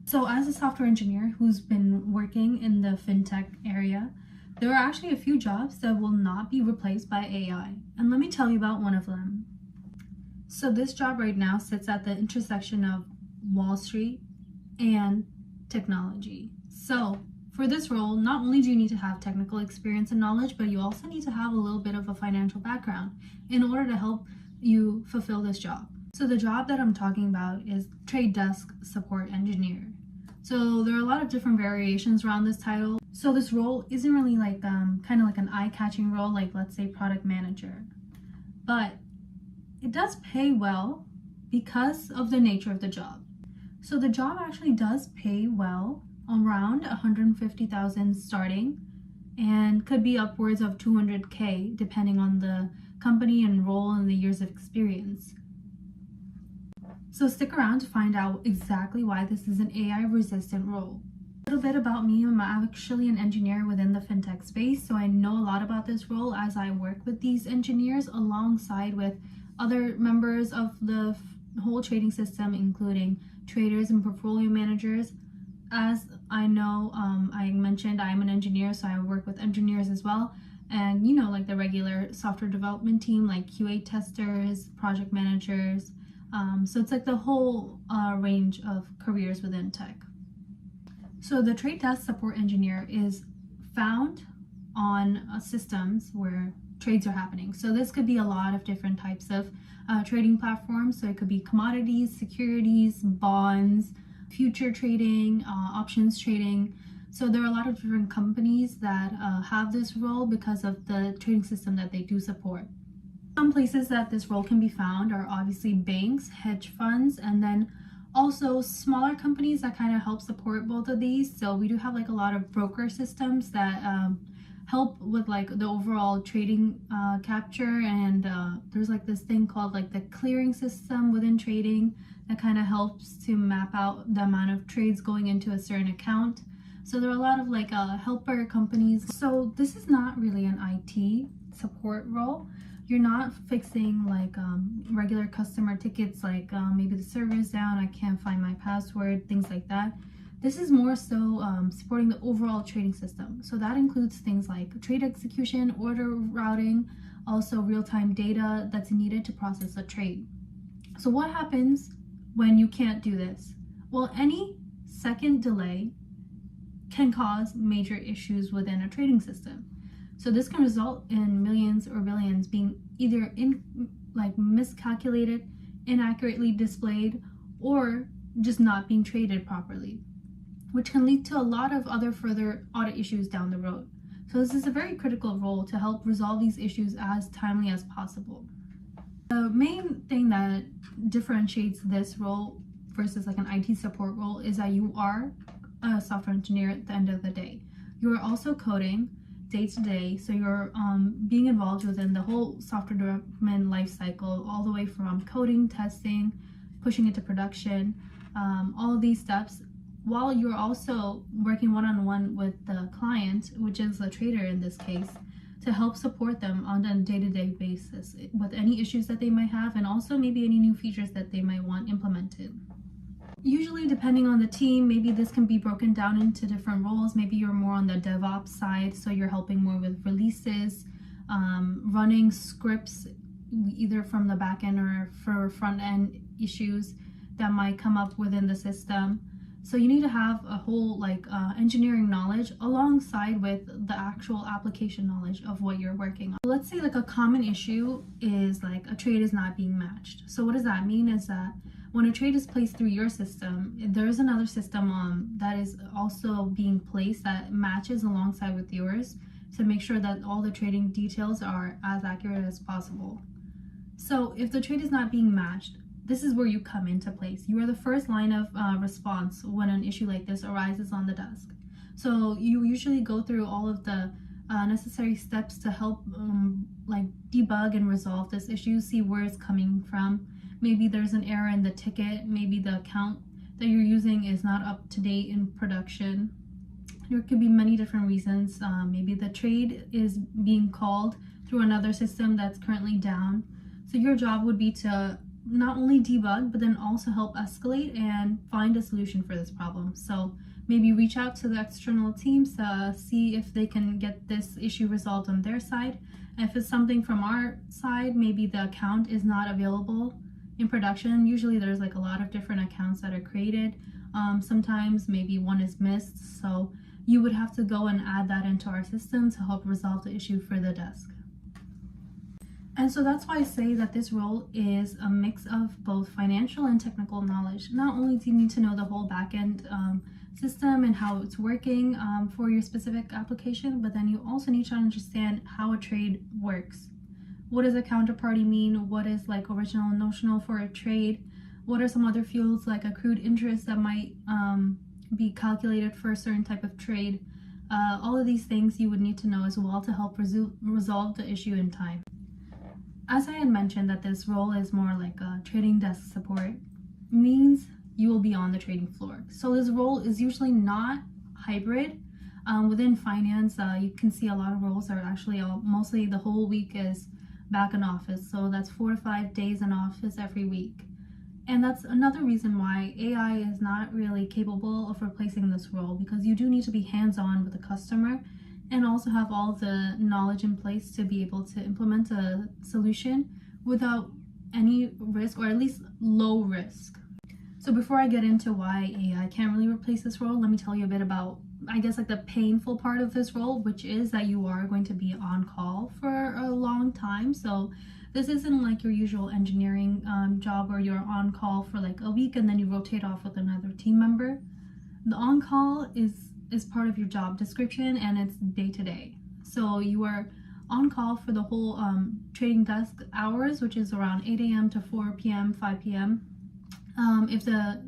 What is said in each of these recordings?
So as a software engineer who's been working in the fintech area, there are actually a few jobs that will not be replaced by AI. And let me tell you about one of them. So this job right now sits at the intersection of Wall Street and technology. So for this role, not only do you need to have technical experience and knowledge, but you also need to have a little bit of a financial background in order to help you fulfill this job. So the job that I'm talking about is trade desk support engineer. So there are a lot of different variations around this title. So this role isn't really like kind of like an eye-catching role, like let's say product manager, but it does pay well because of the nature of the job. So the job actually does pay well, around 150,000 starting, and could be upwards of 200K depending on the company and role and the years of experience. So stick around to find out exactly why this is an AI resistant role. A little bit about me, I'm actually an engineer within the fintech space, so I know a lot about this role as I work with these engineers alongside with other members of the whole trading system, including traders and portfolio managers. As I know, I mentioned I'm an engineer, so I work with engineers as well. And like the regular software development team, like QA testers, project managers. So it's like the whole range of careers within tech. So the trade desk support engineer is found on systems where trades are happening. So this could be a lot of different types of trading platforms. So it could be commodities, securities, bonds, future trading, options trading. So there are a lot of different companies that have this role because of the trading system that they do support. Some places that this role can be found are obviously banks, hedge funds, and then also smaller companies that kind of help support both of these. So we do have like a lot of broker systems that help with like the overall trading capture, and there's like this thing called like the clearing system within trading that kind of helps to map out the amount of trades going into a certain account. So there are a lot of like helper companies. So this is not really an IT support role. You're not fixing like regular customer tickets, like maybe the server is down, I can't find my password, things like that. This is more so supporting the overall trading system. So that includes things like trade execution, order routing, also real-time data that's needed to process a trade. So what happens when you can't do this? Well, any second delay can cause major issues within a trading system. So this can result in millions or billions being either miscalculated, inaccurately displayed, or just not being traded properly, which can lead to a lot of other further audit issues down the road. So this is a very critical role to help resolve these issues as timely as possible. The main thing that differentiates this role versus like an IT support role is that you are a software engineer at the end of the day. You are also coding day to day, so you're being involved within the whole software development life cycle, all the way from coding, testing, pushing it to production, all of these steps, while you're also working one-on-one with the client, which is the trader in this case, to help support them on a day-to-day basis with any issues that they might have, and also maybe any new features that they might want implemented. Usually, depending on the team, maybe this can be broken down into different roles. Maybe you're more on the DevOps side, so you're helping more with releases, running scripts, either from the back end or for front end issues that might come up within the system. So you need to have a whole engineering knowledge alongside with the actual application knowledge of what you're working on. Let's say like a common issue is like a trade is not being matched. So what does that mean is that when a trade is placed through your system, there's another system that is also being placed that matches alongside with yours to make sure that all the trading details are as accurate as possible. So if the trade is not being matched, this is where you come into place. You are the first line of response when an issue like this arises on the desk. So you usually go through all of the necessary steps to help debug and resolve this issue, see where it's coming from. Maybe there's an error in the ticket, maybe the account that you're using is not up to date in production. There could be many different reasons. Maybe the trade is being called through another system that's currently down. So your job would be to not only debug, but then also help escalate and find a solution for this problem. So maybe reach out to the external teams to see if they can get this issue resolved on their side. And if it's something from our side, maybe the account is not available in production. Usually there's like a lot of different accounts that are created. Sometimes maybe one is missed, so you would have to go and add that into our system to help resolve the issue for the desk. And so that's why I say that this role is a mix of both financial and technical knowledge. Not only do you need to know the whole backend system and how it's working for your specific application, but then you also need to understand how a trade works. What does a counterparty mean? What is like original and notional for a trade? What are some other fields like accrued interest that might be calculated for a certain type of trade? All of these things you would need to know as well to help resolve the issue in time. As I had mentioned, that this role is more like a trading desk support, means you will be on the trading floor. So this role is usually not hybrid. Within finance, you can see a lot of roles are actually mostly the whole week is back in office. So that's 4 to 5 days in office every week. And that's another reason why AI is not really capable of replacing this role, because you do need to be hands-on with the customer and also have all the knowledge in place to be able to implement a solution without any risk, or at least low risk. So before I get into why AI can't really replace this role, let me tell you a bit about, I guess, like the painful part of this role, which is that you are going to be on call for a long time. So this isn't like your usual engineering job where you're on call for like a week and then you rotate off with another team member. The on-call is part of your job description, and it's day to day. So you are on call for the whole trading desk hours, which is around 8 a.m. to 4 p.m., 5 p.m. If the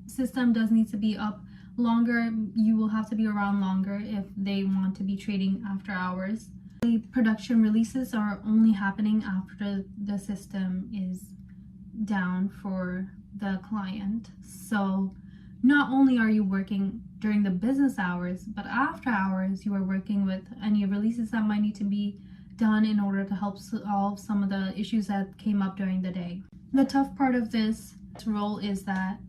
system does need to be up longer, you will have to be around longer if they want to be trading after hours. The production releases are only happening after the system is down for the client. So not only are you working during the business hours, but after hours you are working with any releases that might need to be done in order to help solve some of the issues that came up during the day. The tough part of this role is that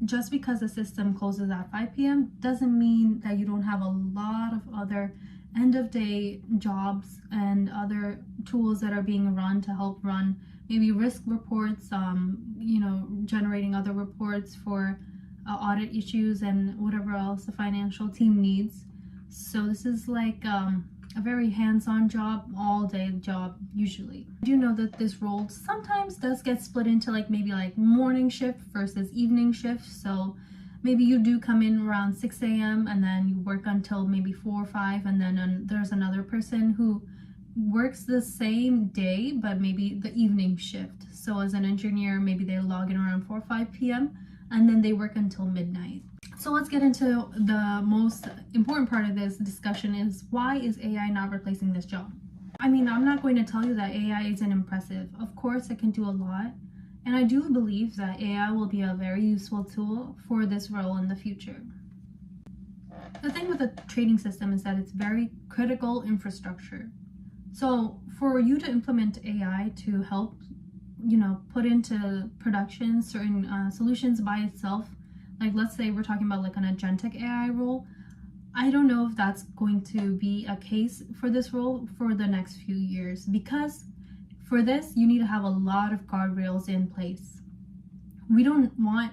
just because the system closes at 5 p.m. doesn't mean that you don't have a lot of other end of day jobs and other tools that are being run to help run maybe risk reports, generating other reports for audit issues and whatever else the financial team needs. So this is like a very hands-on job, all day job usually. I do know that this role sometimes does get split into maybe morning shift versus evening shift. So maybe you do come in around 6 a.m. and then you work until maybe 4 or 5, and then there's another person who works the same day but maybe the evening shift. So as an engineer, maybe they log in around 4 or 5 p.m. and then they work until midnight. So let's get into the most important part of this discussion, is why is AI not replacing this job? I mean, I'm not going to tell you that AI isn't impressive. Of course, it can do a lot. And I do believe that AI will be a very useful tool for this role in the future. The thing with the trading system is that it's very critical infrastructure. So for you to implement AI to help, put into production certain solutions by itself, like let's say we're talking about an agentic AI role, I don't know if that's going to be a case for this role for the next few years, because for this, you need to have a lot of guardrails in place. We don't want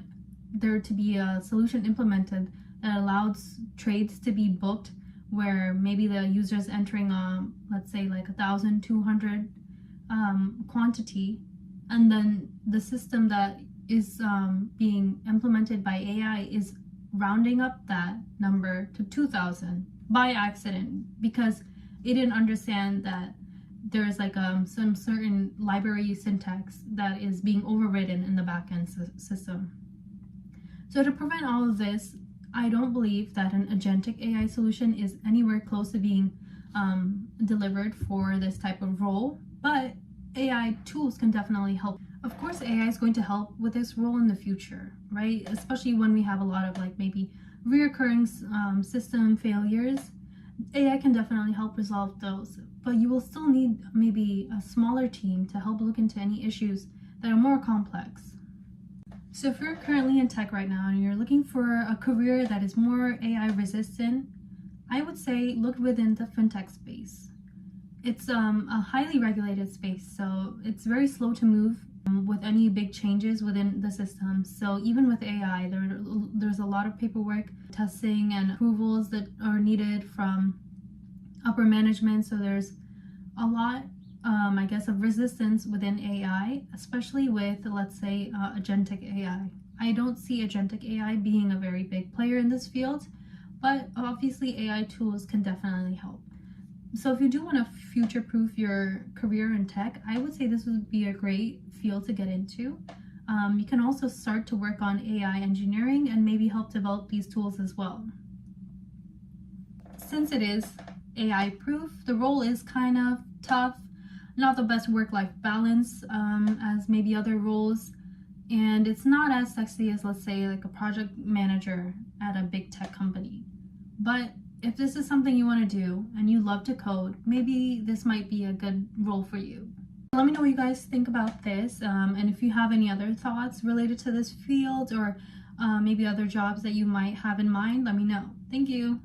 there to be a solution implemented that allows trades to be booked where maybe the user's entering let's say 1,200 quantity, and then the system that is being implemented by AI is rounding up that number to 2,000 by accident because it didn't understand that there's some certain library syntax that is being overridden in the backend system. So to prevent all of this, I don't believe that an agentic AI solution is anywhere close to being delivered for this type of role, but AI tools can definitely help. Of course, AI is going to help with this role in the future, right? Especially when we have a lot of maybe reoccurring system failures. AI can definitely help resolve those, but you will still need maybe a smaller team to help look into any issues that are more complex. So if you're currently in tech right now and you're looking for a career that is more AI resistant, I would say look within the fintech space. It's a highly regulated space, so it's very slow to move with any big changes within the system. So even with AI, there's a lot of paperwork, testing, and approvals that are needed from upper management. So there's a lot, I guess, of resistance within AI, especially with, let's say, agentic AI. I don't see agentic AI being a very big player in this field, but obviously AI tools can definitely help. So if you do want to future-proof your career in tech, I would say this would be a great field to get into. You can also start to work on AI engineering and maybe help develop these tools as well. Since it is AI-proof, the role is kind of tough, not the best work-life balance as maybe other roles, and it's not as sexy as, let's say, like a project manager at a big tech company. But if this is something you want to do and you love to code, maybe this might be a good role for you. Let me know what you guys think about this, and if you have any other thoughts related to this field or maybe other jobs that you might have in mind, let me know. Thank you.